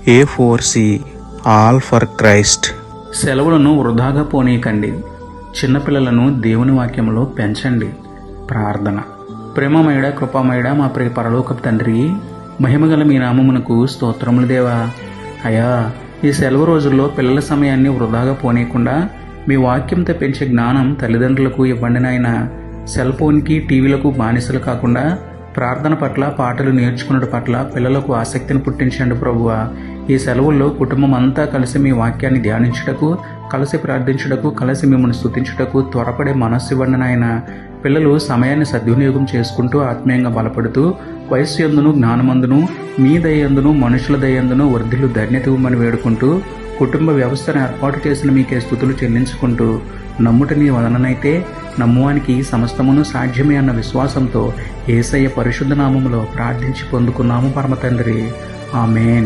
A4C all for Christ. సెలవులను వృధాగా పోనీయకండి. చిన్నపిల్లలను దేవుని వాక్యంలో పెంచండి. ప్రార్థన. ప్రేమమయుడ, కృపామయుడ, మా ప్రియ పరలోకపు తండ్రి, మహిమగల మీ నామమునకు స్తోత్రములు దేవా. అయ్యా, ఈ సెలవు రోజుల్లో పిల్లల సమయాన్ని వృధాగా పోనీయకుండా మీ వాక్యంతో పెంచే జ్ఞానం తల్లిదండ్రులకు ఇవ్వండి నాయన. సెల్ ఫోన్కి, టీవీలకు బానిసలు కాకుండా ప్రార్థన పట్ల, పాటలు నేర్చుకున్నట పట్ల పిల్లలకు ఆసక్తిని పుట్టించండి ప్రభువా. ఈ సెలవుల్లో కుటుంబం అంతా కలిసి మీ వాక్యాన్ని ధ్యానించుటకు, కలిసి ప్రార్థించుటకు, కలిసి మిమ్మల్ని స్తుతించుటకు త్వరపడే మనస్సు ఇవ్వండి నాయన. పిల్లలు సమయాన్ని సద్వినియోగం చేసుకుంటూ ఆత్మీయంగా బలపడుతూ వయస్సు యందును, జ్ఞానమందును, మీ దయందును, మనుషుల దయందును వర్ధిల్లు ధన్యత ఇవ్వమని వేడుకుంటూ, కుటుంబ వ్యవస్థను ఏర్పాటు చేసిన మీకే స్తుతులు చెల్లించుకుంటూ, నమ్ముట నీ వదననైతే నమ్మువానికి సమస్తమును సాధ్యమే అన్న విశ్వాసంతో యేసయ్య పరిశుద్ధ నామములో ప్రార్థించి పొందుకున్నాము పరమ తండ్రి. ఆమేన్.